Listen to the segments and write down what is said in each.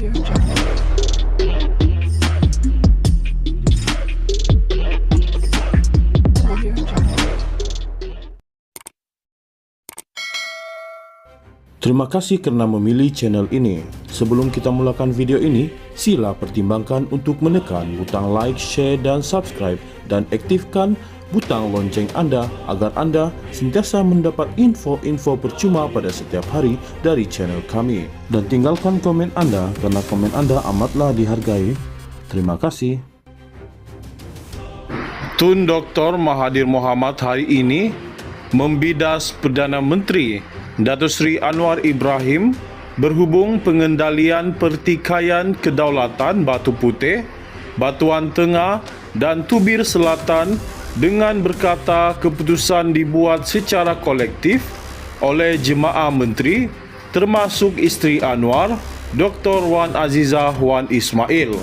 Terima kasih kerana memilih channel ini. Sebelum kita mulakan video ini, sila pertimbangkan untuk menekan butang like, share dan subscribe dan aktifkan butang lonceng anda agar anda sentiasa mendapat info-info percuma pada setiap hari dari channel kami. Dan tinggalkan komen anda kerana komen anda amatlah dihargai. Terima kasih. Tun Dr. Mahathir Mohamad hari ini membidas Perdana Menteri Datuk Seri Anwar Ibrahim berhubung pengendalian pertikaian kedaulatan Batu Putih, Batuan Tengah dan Tubir Selatan dengan berkata keputusan dibuat secara kolektif oleh jemaah menteri termasuk isteri Anwar, Dr. Wan Azizah Wan Ismail.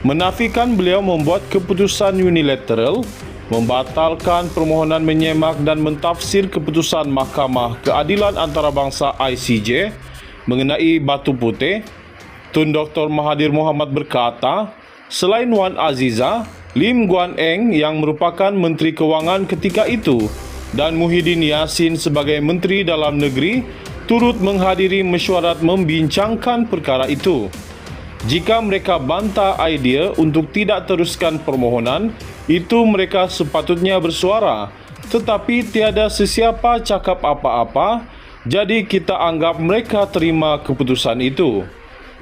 Menafikan beliau membuat keputusan unilateral membatalkan permohonan menyemak dan mentafsir keputusan Mahkamah Keadilan Antarabangsa ICJ mengenai Batu Putih. Tun Dr. Mahathir Mohamad berkata, selain Wan Azizah, Lim Guan Eng yang merupakan Menteri Kewangan ketika itu dan Muhyiddin Yassin sebagai Menteri Dalam Negeri turut menghadiri mesyuarat membincangkan perkara itu. Jika mereka bantah idea untuk tidak teruskan permohonan, itu mereka sepatutnya bersuara, tetapi tiada sesiapa cakap apa-apa, jadi kita anggap mereka terima keputusan itu.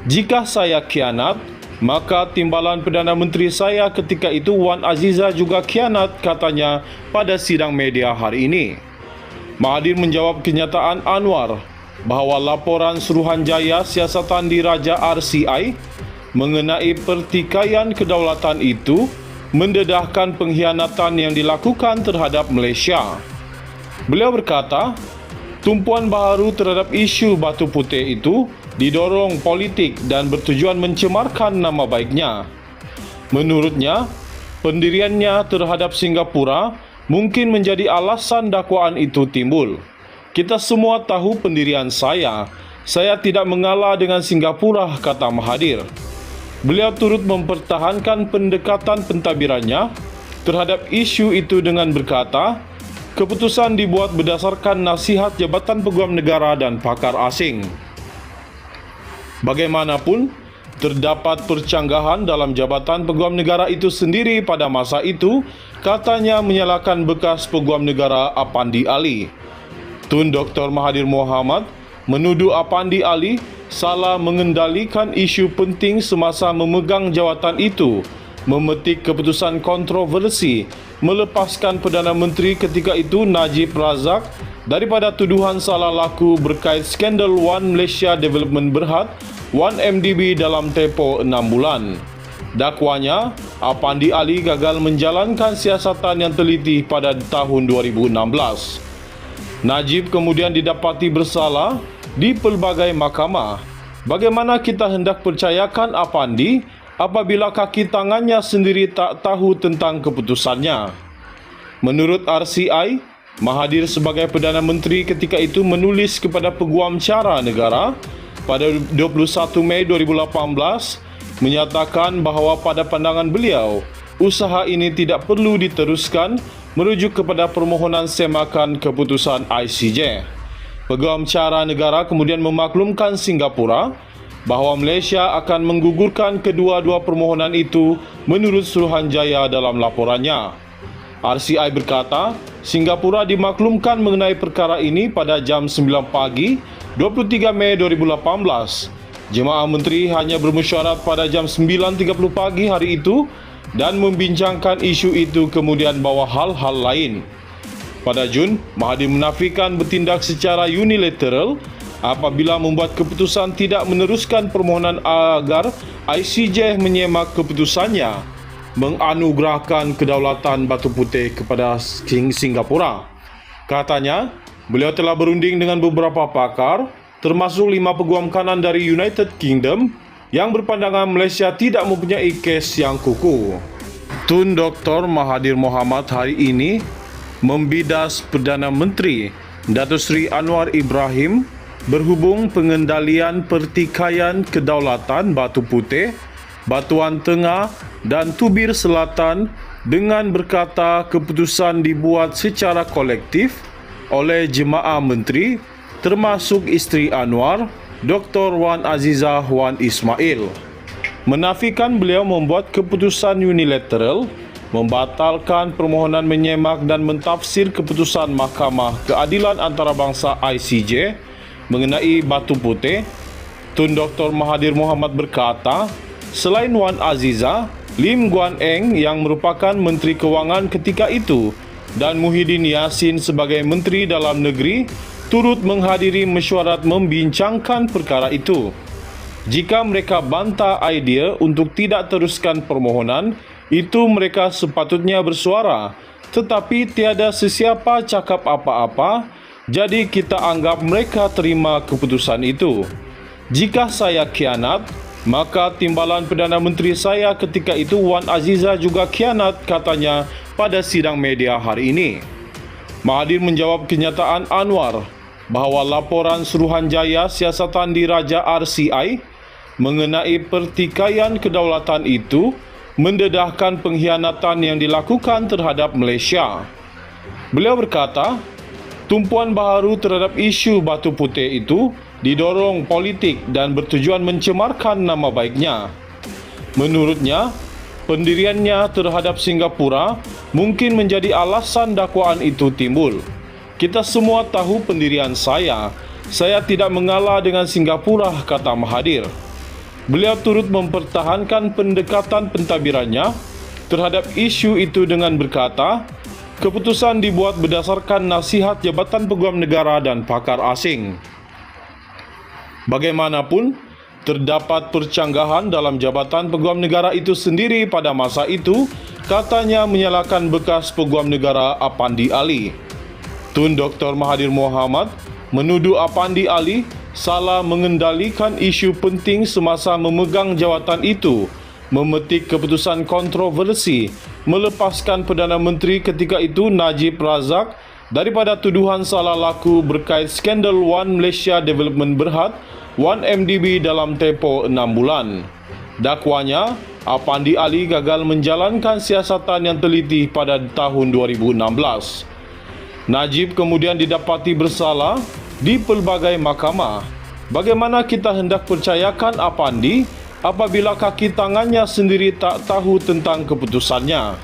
Jika saya khianat, maka timbalan Perdana Menteri saya ketika itu Wan Azizah juga khianat, katanya pada sidang media hari ini. Mahathir menjawab kenyataan Anwar bahawa laporan Suruhanjaya Siasatan Diraja RCI mengenai pertikaian kedaulatan itu mendedahkan pengkhianatan yang dilakukan terhadap Malaysia. Beliau berkata, tumpuan baharu terhadap isu Batu Putih itu didorong politik dan bertujuan mencemarkan nama baiknya. Menurutnya, pendiriannya terhadap Singapura mungkin menjadi alasan dakwaan itu timbul. Kita semua tahu pendirian saya tidak mengalah dengan Singapura, kata Mahathir. Beliau turut mempertahankan pendekatan pentadbirannya terhadap isu itu dengan berkata, keputusan dibuat berdasarkan nasihat Jabatan Peguam Negara dan pakar asing. Bagaimanapun, terdapat percanggahan dalam Jabatan Peguam Negara itu sendiri pada masa itu, katanya menyalahkan bekas Peguam Negara Apandi Ali. Tun Dr. Mahathir Mohamad menuduh Apandi Ali salah mengendalikan isu penting semasa memegang jawatan itu, memetik keputusan kontroversi melepaskan Perdana Menteri ketika itu Najib Razak daripada tuduhan salah laku berkait skandal One Malaysia Development Berhad 1MDB dalam tempoh 6 bulan. Dakwanya, Apandi Ali gagal menjalankan siasatan yang teliti pada tahun 2016. Najib kemudian didapati bersalah di pelbagai mahkamah. Bagaimana kita hendak percayakan Apandi apabila kaki tangannya sendiri tak tahu tentang keputusannya? Menurut RCI, Mahathir sebagai Perdana Menteri ketika itu menulis kepada Peguam Cara Negara pada 21 Mei 2018 menyatakan bahawa pada pandangan beliau, usaha ini tidak perlu diteruskan merujuk kepada permohonan semakan keputusan ICJ. Peguam Cara Negara kemudian memaklumkan Singapura bahawa Malaysia akan menggugurkan kedua-dua permohonan itu menurut Suruhanjaya dalam laporannya. RCI berkata, Singapura dimaklumkan mengenai perkara ini pada jam 9 pagi 23 Mei 2018. Jemaah menteri hanya bermesyuarat pada jam 9.30 pagi hari itu dan membincangkan isu itu kemudian bawa hal-hal lain. Pada Jun, Mahathir menafikan bertindak secara unilateral apabila membuat keputusan tidak meneruskan permohonan agar ICJ menyemak keputusannya menganugerahkan kedaulatan Batu Putih kepada Singapura. Katanya, beliau telah berunding dengan beberapa pakar, termasuk 5 peguam kanan dari United Kingdom yang berpandangan Malaysia tidak mempunyai kes yang kukuh. Tun Dr. Mahathir Mohamad hari ini membidas Perdana Menteri Datuk Seri Anwar Ibrahim berhubung pengendalian pertikaian kedaulatan Batu Putih, Batuan Tengah dan Tubir Selatan dengan berkata keputusan dibuat secara kolektif oleh jemaah menteri termasuk isteri Anwar, Dr. Wan Azizah Wan Ismail. Menafikan beliau membuat keputusan unilateral membatalkan permohonan menyemak dan mentafsir keputusan Mahkamah Keadilan Antarabangsa ICJ mengenai Batu Putih. Tun Dr. Mahathir Mohamad berkata, selain Wan Azizah, Lim Guan Eng yang merupakan Menteri Kewangan ketika itu dan Muhyiddin Yassin sebagai Menteri Dalam Negeri turut menghadiri mesyuarat membincangkan perkara itu. Jika mereka bantah idea untuk tidak teruskan permohonan, itu mereka sepatutnya bersuara, tetapi tiada sesiapa cakap apa-apa, jadi kita anggap mereka terima keputusan itu. Jika saya khianat, maka timbalan Perdana Menteri saya ketika itu Wan Azizah juga khianat, katanya pada sidang media hari ini. Mahathir menjawab kenyataan Anwar bahawa laporan Suruhanjaya Siasatan Diraja RCI mengenai pertikaian kedaulatan itu mendedahkan pengkhianatan yang dilakukan terhadap Malaysia. Beliau berkata, tumpuan baharu terhadap isu Batu Putih itu didorong politik dan bertujuan mencemarkan nama baiknya. Menurutnya, pendiriannya terhadap Singapura mungkin menjadi alasan dakwaan itu timbul. Kita semua tahu pendirian saya tidak mengalah dengan Singapura, kata Mahathir. Beliau turut mempertahankan pendekatan pentadbirannya terhadap isu itu dengan berkata, keputusan dibuat berdasarkan nasihat Jabatan Peguam Negara dan pakar asing. Bagaimanapun, terdapat percanggahan dalam Jabatan Peguam Negara itu sendiri pada masa itu, katanya menyalahkan bekas Peguam Negara Apandi Ali. Tun Dr. Mahathir Mohamad menuduh Apandi Ali salah mengendalikan isu penting semasa memegang jawatan itu, memetik keputusan kontroversi, melepaskan Perdana Menteri ketika itu Najib Razak daripada tuduhan salah laku berkait skandal One Malaysia Development Berhad, 1MDB dalam tempoh 6 bulan. Dakwanya, Apandi Ali gagal menjalankan siasatan yang teliti pada tahun 2016. Najib kemudian didapati bersalah di pelbagai mahkamah. Bagaimana kita hendak percayakan Apandi apabila kaki tangannya sendiri tak tahu tentang keputusannya?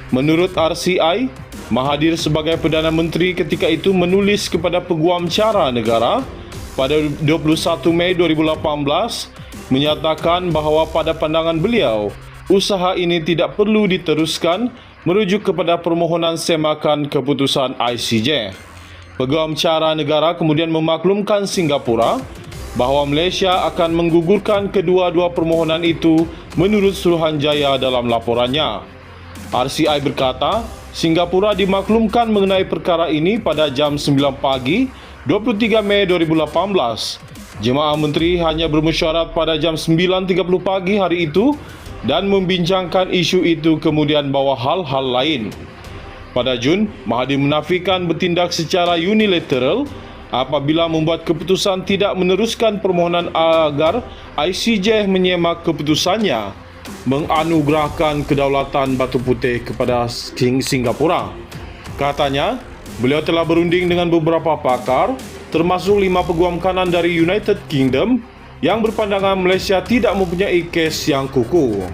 Menurut RCI, Mahathir sebagai Perdana Menteri ketika itu menulis kepada Peguam Cara Negara pada 21 Mei 2018 menyatakan bahawa pada pandangan beliau, usaha ini tidak perlu diteruskan merujuk kepada permohonan semakan keputusan ICJ. Peguam Cara Negara kemudian memaklumkan Singapura bahawa Malaysia akan menggugurkan kedua-dua permohonan itu menurut Suruhanjaya dalam laporannya. RCI berkata, Singapura dimaklumkan mengenai perkara ini pada jam 9 pagi 23 Mei 2018. Jemaah menteri hanya bermesyuarat pada jam 9.30 pagi hari itu dan membincangkan isu itu kemudian bawa hal-hal lain. Pada Jun, Mahathir menafikan bertindak secara unilateral apabila membuat keputusan tidak meneruskan permohonan agar ICJ menyemak keputusannya menganugerahkan kedaulatan Batu Putih kepada Singapura. Katanya, beliau telah berunding dengan beberapa pakar, termasuk 5 peguam kanan dari United Kingdom yang berpandangan Malaysia tidak mempunyai kes yang kukuh.